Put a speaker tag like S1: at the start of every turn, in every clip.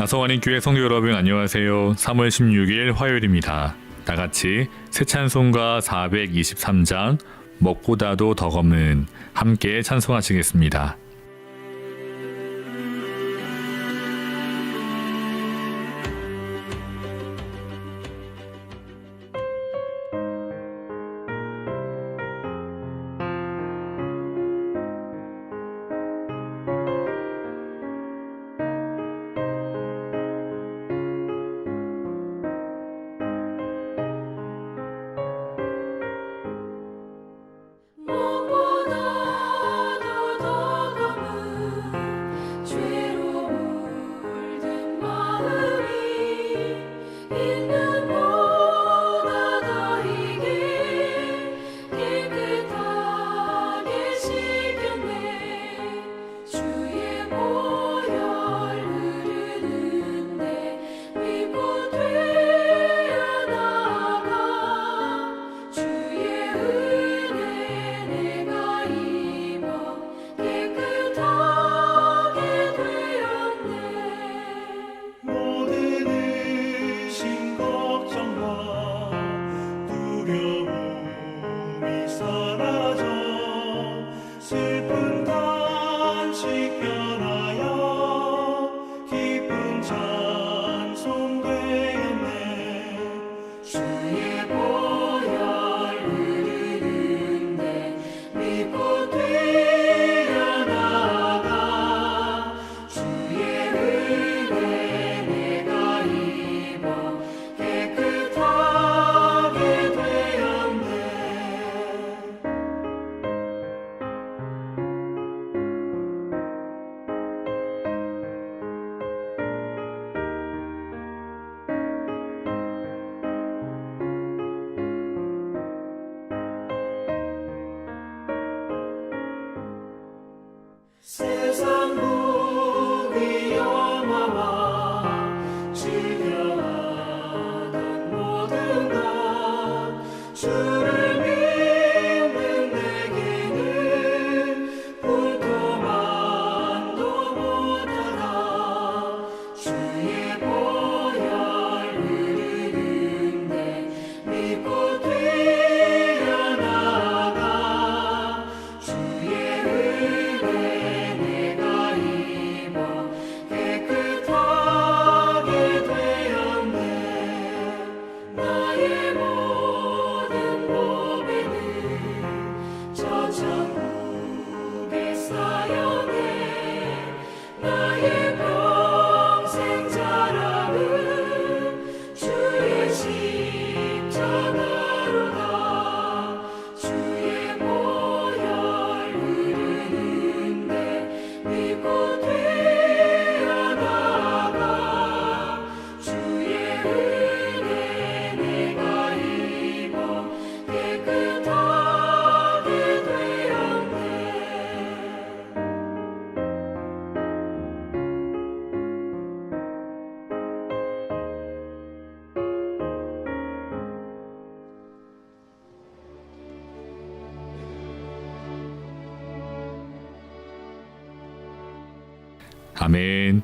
S1: 다성환인 교회 성도 여러분 안녕하세요. 3월 16일 화요일입니다. 다같이 새 찬송가 423장 먹보다도 더 검은 함께 찬송하시겠습니다.
S2: 세상 무기 영화와 즐겨하던 모든 것 주를 믿는 내게는 불도만도 못하다. 주의 보혈 흐르는데 믿고 뛰어나가. 주의 은혜 내가 입어 깨끗하게 되었네. 나의 모든 몸에는 저 천국의 사연에 나의 평생 자랑은 주의 십자가로다. 주의 보혈 흐르는데 믿고 뛰어나가. 주의 은혜 내가 입어 깨끗하게 되었네.
S1: 아멘.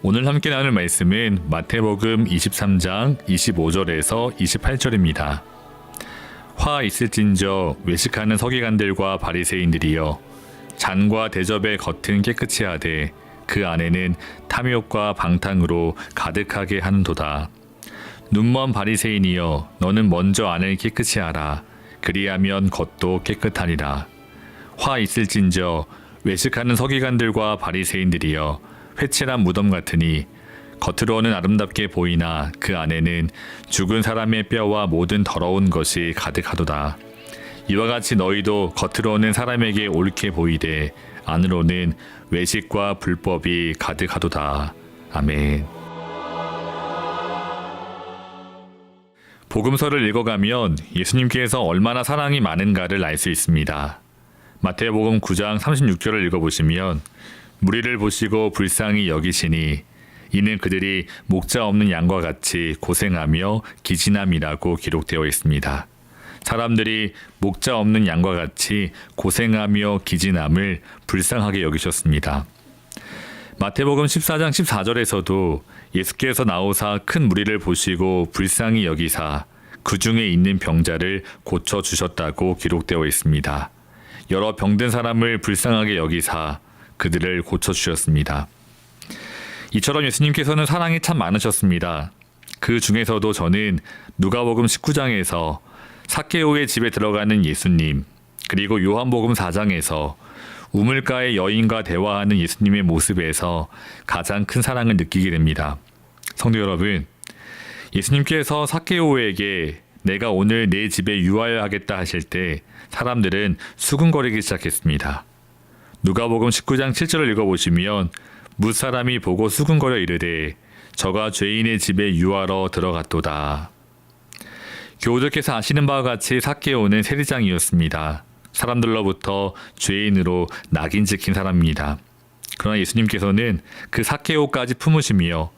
S1: 오늘 함께 나눌 말씀은 마태복음 23장 25절에서 28절입니다. 화 있을진저 외식하는 서기관들과 바리새인들이여, 잔과 대접의 겉은 깨끗이 하되 그 안에는 탐욕과 방탕으로 가득하게 하는도다. 눈먼 바리새인이여, 너는 먼저 안을 깨끗이 하라. 그리하면 겉도 깨끗하리라. 화 있을진저 외식하는 서기관들과 바리새인들이여, 회칠한 무덤 같으니 겉으로는 아름답게 보이나 그 안에는 죽은 사람의 뼈와 모든 더러운 것이 가득하도다. 이와 같이 너희도 겉으로는 사람에게 옳게 보이되 안으로는 외식과 불법이 가득하도다. 아멘. 복음서를 읽어가면 예수님께서 얼마나 사랑이 많은가를 알 수 있습니다. 마태복음 9장 36절을 읽어보시면 무리를 보시고 불쌍히 여기시니 이는 그들이 목자 없는 양과 같이 고생하며 기진함이라고 기록되어 있습니다. 사람들이 목자 없는 양과 같이 고생하며 기진함을 불쌍하게 여기셨습니다. 마태복음 14장 14절에서도 예수께서 나오사 큰 무리를 보시고 불쌍히 여기사 그 중에 있는 병자를 고쳐 주셨다고 기록되어 있습니다. 여러 병든 사람을 불쌍하게 여기사 그들을 고쳐 주셨습니다. 이처럼 예수님께서는 사랑이 참 많으셨습니다. 그 중에서도 저는 누가복음 19장에서 삭개오의 집에 들어가는 예수님, 그리고 요한복음 4장에서 우물가의 여인과 대화하는 예수님의 모습에서 가장 큰 사랑을 느끼게 됩니다. 성도 여러분, 예수님께서 삭개오에게 내가 오늘 내 집에 유하여 하겠다 하실 때 사람들은 수근거리기 시작했습니다. 누가복음 19장 7절을 읽어보시면 무사람이 보고 수근거려 이르되 저가 죄인의 집에 유하러 들어갔도다. 교우들께서 아시는 바와 같이 삭개오는 세리장이었습니다. 사람들로부터 죄인으로 낙인 찍힌 사람입니다. 그러나 예수님께서는 그 삭개오까지 품으시며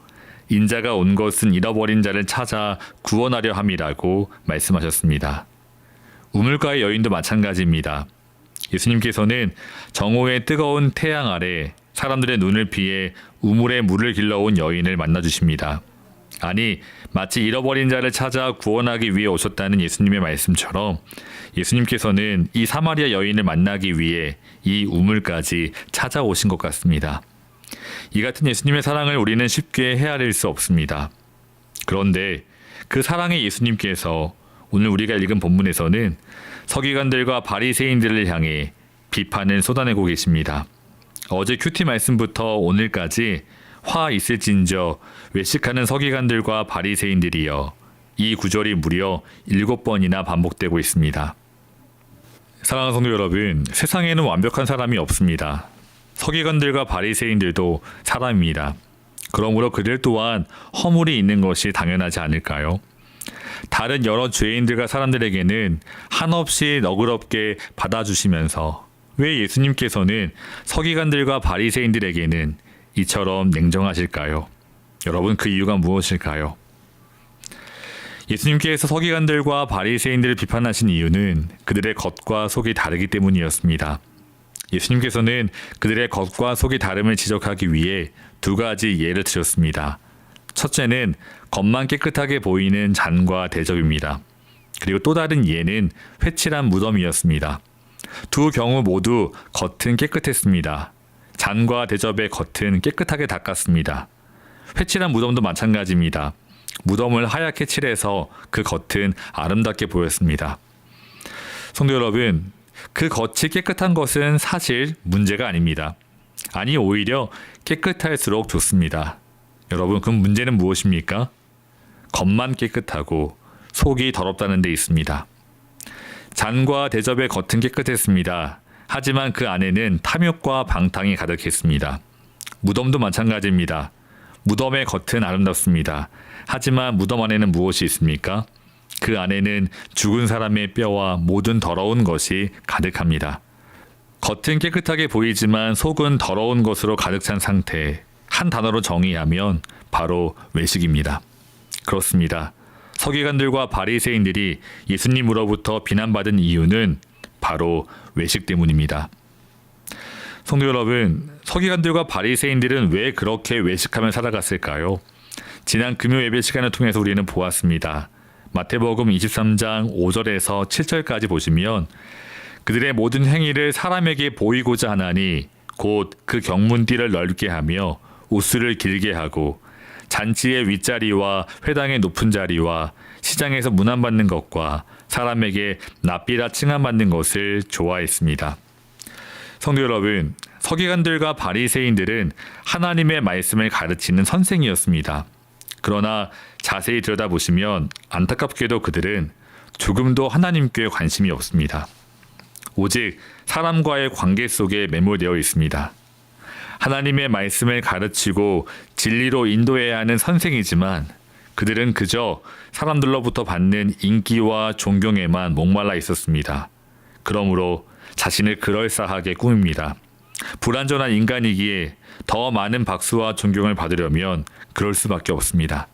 S1: 인자가 온 것은 잃어버린 자를 찾아 구원하려 함이라고 말씀하셨습니다. 우물가의 여인도 마찬가지입니다. 예수님께서는 정오의 뜨거운 태양 아래 사람들의 눈을 피해 우물에 물을 길러온 여인을 만나주십니다. 아니, 마치 잃어버린 자를 찾아 구원하기 위해 오셨다는 예수님의 말씀처럼 예수님께서는 이 사마리아 여인을 만나기 위해 이 우물까지 찾아오신 것 같습니다. 이 같은 예수님의 사랑을 우리는 쉽게 헤아릴 수 없습니다. 그런데 그 사랑의 예수님께서 오늘 우리가 읽은 본문에서는 서기관들과 바리새인들을 향해 비판을 쏟아내고 계십니다. 어제 큐티 말씀부터 오늘까지 화 있을진저 외식하는 서기관들과 바리새인들이여, 이 구절이 무려 7번이나 반복되고 있습니다. 사랑하는 성도 여러분, 세상에는 완벽한 사람이 없습니다. 서기관들과 바리새인들도 사람입니다. 그러므로 그들 또한 허물이 있는 것이 당연하지 않을까요? 다른 여러 죄인들과 사람들에게는 한없이 너그럽게 받아주시면서 왜 예수님께서는 서기관들과 바리새인들에게는 이처럼 냉정하실까요? 여러분, 그 이유가 무엇일까요? 예수님께서 서기관들과 바리새인들을 비판하신 이유는 그들의 겉과 속이 다르기 때문이었습니다. 예수님께서는 그들의 겉과 속이 다름을 지적하기 위해 두 가지 예를 드셨습니다. 첫째는 겉만 깨끗하게 보이는 잔과 대접입니다. 그리고 또 다른 예는 회칠한 무덤이었습니다. 두 경우 모두 겉은 깨끗했습니다. 잔과 대접의 겉은 깨끗하게 닦았습니다. 회칠한 무덤도 마찬가지입니다. 무덤을 하얗게 칠해서 그 겉은 아름답게 보였습니다. 성도 여러분, 그 겉이 깨끗한 것은 사실 문제가 아닙니다. 아니, 오히려 깨끗할수록 좋습니다. 여러분, 그 문제는 무엇입니까? 겉만 깨끗하고 속이 더럽다는 데 있습니다. 잔과 대접의 겉은 깨끗했습니다. 하지만 그 안에는 탐욕과 방탕이 가득했습니다. 무덤도 마찬가지입니다. 무덤의 겉은 아름답습니다. 하지만 무덤 안에는 무엇이 있습니까? 그 안에는 죽은 사람의 뼈와 모든 더러운 것이 가득합니다. 겉은 깨끗하게 보이지만 속은 더러운 것으로 가득 찬 상태, 한 단어로 정의하면 바로 외식입니다. 그렇습니다. 서기관들과 바리새인들이 예수님으로부터 비난받은 이유는 바로 외식 때문입니다. 성도 여러분, 서기관들과 바리새인들은 왜 그렇게 외식하며 살아갔을까요? 지난 금요 예배 시간을 통해서 우리는 보았습니다. 마태복음 23장 5절에서 7절까지 보시면 그들의 모든 행위를 사람에게 보이고자 하나니 곧 그 경문띠를 넓게 하며 옷수를 길게 하고 잔치의 윗자리와 회당의 높은 자리와 시장에서 문안받는 것과 사람에게 납비라 칭함받는 것을 좋아했습니다. 성도 여러분, 서기관들과 바리새인들은 하나님의 말씀을 가르치는 선생이었습니다. 그러나 자세히 들여다보시면 안타깝게도 그들은 조금도 하나님께 관심이 없습니다. 오직 사람과의 관계 속에 매몰되어 있습니다. 하나님의 말씀을 가르치고 진리로 인도해야 하는 선생이지만 그들은 그저 사람들로부터 받는 인기와 존경에만 목말라 있었습니다. 그러므로 자신을 그럴싸하게 꾸밉니다. 불완전한 인간이기에 더 많은 박수와 존경을 받으려면 그럴 수밖에 없습니다.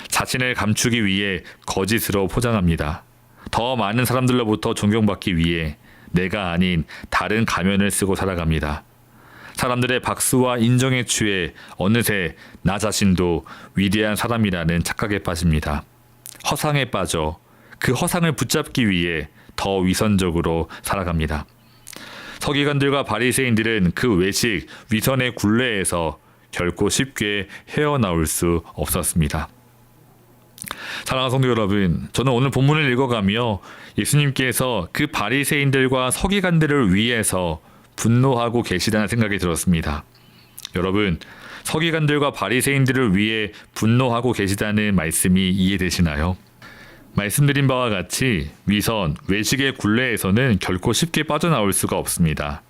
S1: 자신을 감추기 위해 거짓으로 포장합니다. 더 많은 사람들로부터 존경받기 위해 내가 아닌 다른 가면을 쓰고 살아갑니다. 사람들의 박수와 인정에 취해 어느새 나 자신도 위대한 사람이라는 착각에 빠집니다. 허상에 빠져 그 허상을 붙잡기 위해 더 위선적으로 살아갑니다. 서기관들과 바리새인들은 그 외식, 위선의 굴레에서 결코 쉽게 헤어나올 수 없었습니다. 사랑하는 성도 여러분, 저는 오늘 본문을 읽어가며 예수님께서 그 바리새인들과 서기관들을 위해서 분노하고 계시다는 생각이 들었습니다. 여러분, 서기관들과 바리새인들을 위해 분노하고 계시다는 말씀이 이해되시나요? 말씀드린 바와 같이 위선, 외식의 굴레에서는 결코 쉽게 빠져나올 수가 없습니다.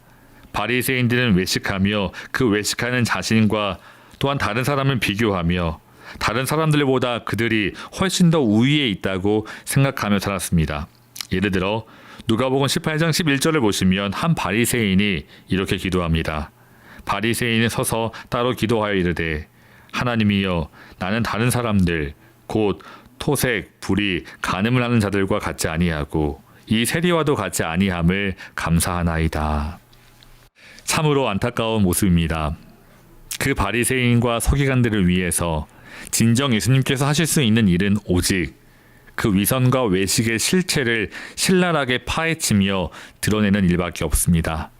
S1: 바리새인들은 외식하며 그 외식하는 자신과 또한 다른 사람을 비교하며 다른 사람들보다 그들이 훨씬 더 우위에 있다고 생각하며 살았습니다. 예를 들어 누가복음 18장 11절을 보시면 한 바리새인이 이렇게 기도합니다. 바리새인은 서서 따로 기도하여 이르되 하나님이여 나는 다른 사람들 곧 토색, 불의, 간음을 하는 자들과 같지 아니하고 이 세리와도 같지 아니함을 감사하나이다. 참으로 안타까운 모습입니다. 그 바리새인과 서기관들을 위해서 진정 예수님께서 하실 수 있는 일은 오직 그 위선과 외식의 실체를 신랄하게 파헤치며 드러내는 일밖에 없습니다.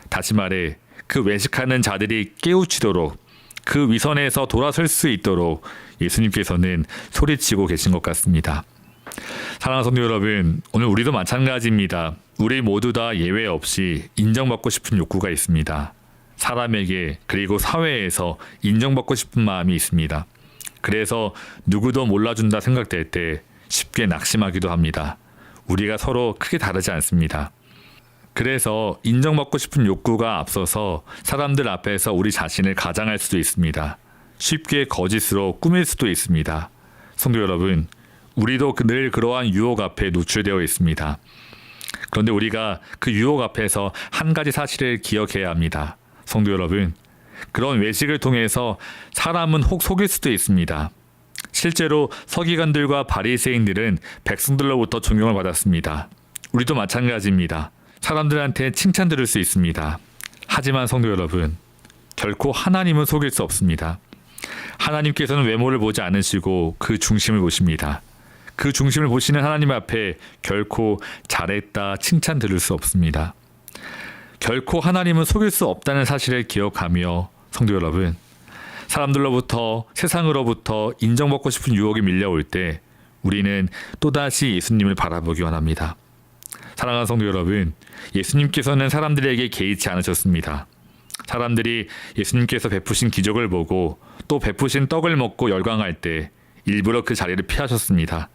S1: 다시 말해 그 외식하는 자들이 깨우치도록 그 위선에서 돌아설 수 있도록 예수님께서는 소리치고 계신 것 같습니다. 사랑하는 성도 여러분, 오늘 우리도 마찬가지입니다. 우리 모두 다 예외 없이 인정받고 싶은 욕구가 있습니다. 사람에게 그리고 사회에서 인정받고 싶은 마음이 있습니다. 그래서 누구도 몰라준다 생각될 때 쉽게 낙심하기도 합니다. 우리가 서로 크게 다르지 않습니다. 그래서 인정받고 싶은 욕구가 앞서서 사람들 앞에서 우리 자신을 가장할 수도 있습니다. 쉽게 거짓으로 꾸밀 수도 있습니다. 성도 여러분, 우리도 늘 그러한 유혹 앞에 노출되어 있습니다. 그런데 우리가 그 유혹 앞에서 한 가지 사실을 기억해야 합니다. 성도 여러분, 그런 외식을 통해서 사람은 혹 속일 수도 있습니다. 실제로 서기관들과 바리새인들은 백성들로부터 존경을 받았습니다. 우리도 마찬가지입니다. 사람들한테 칭찬 들을 수 있습니다. 하지만 성도 여러분, 결코 하나님은 속일 수 없습니다. 하나님께서는 외모를 보지 않으시고 그 중심을 보십니다. 그 중심을 보시는 하나님 앞에 결코 잘했다 칭찬 들을 수 없습니다. 결코 하나님은 속일 수 없다는 사실을 기억하며 성도 여러분, 사람들로부터 세상으로부터 인정받고 싶은 유혹이 밀려올 때 우리는 또다시 예수님을 바라보기 원합니다. 사랑하는 성도 여러분, 예수님께서는 사람들에게 개의치 않으셨습니다. 사람들이 예수님께서 베푸신 기적을 보고 또 베푸신 떡을 먹고 열광할 때 일부러 그 자리를 피하셨습니다.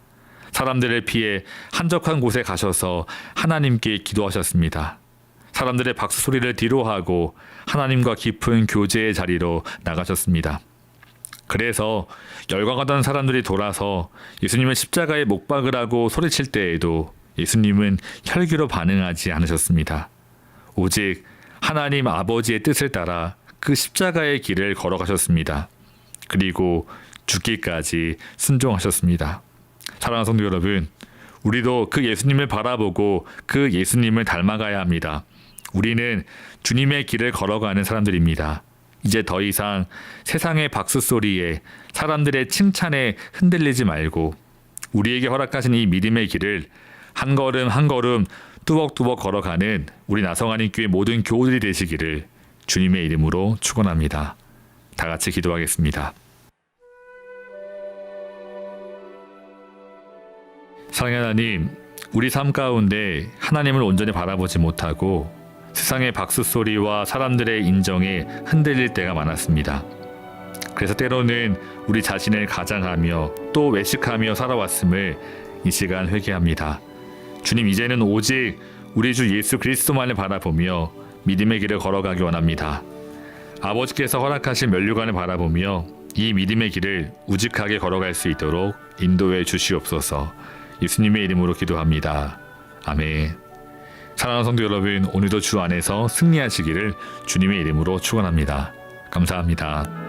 S1: 사람들을 피해 한적한 곳에 가셔서 하나님께 기도하셨습니다. 사람들의 박수 소리를 뒤로하고 하나님과 깊은 교제의 자리로 나가셨습니다. 그래서 열광하던 사람들이 돌아서 예수님을 십자가에 못 박으라고 소리칠 때에도 예수님은 혈기로 반응하지 않으셨습니다. 오직 하나님 아버지의 뜻을 따라 그 십자가의 길을 걸어가셨습니다. 그리고 죽기까지 순종하셨습니다. 사랑하는 성도 여러분, 우리도 그 예수님을 바라보고 그 예수님을 닮아가야 합니다. 우리는 주님의 길을 걸어가는 사람들입니다. 이제 더 이상 세상의 박수 소리에 사람들의 칭찬에 흔들리지 말고 우리에게 허락하신 이 믿음의 길을 한 걸음 한 걸음 뚜벅뚜벅 걸어가는 우리 나성하님 교회 모든 교우들이 되시기를 주님의 이름으로 축원합니다. 다 같이 기도하겠습니다. 사랑의 하나님, 우리 삶 가운데 하나님을 온전히 바라보지 못하고 세상의 박수 소리와 사람들의 인정에 흔들릴 때가 많았습니다. 그래서 때로는 우리 자신을 가장하며 또 외식하며 살아왔음을 이 시간 회개합니다. 주님, 이제는 오직 우리 주 예수 그리스도만을 바라보며 믿음의 길을 걸어가기 원합니다. 아버지께서 허락하신 면류관을 바라보며 이 믿음의 길을 우직하게 걸어갈 수 있도록 인도해 주시옵소서. 예수님의 이름으로 기도합니다. 아멘. 사랑하는 성도 여러분, 오늘도 주 안에서 승리하시기를 주님의 이름으로 축원합니다. 감사합니다.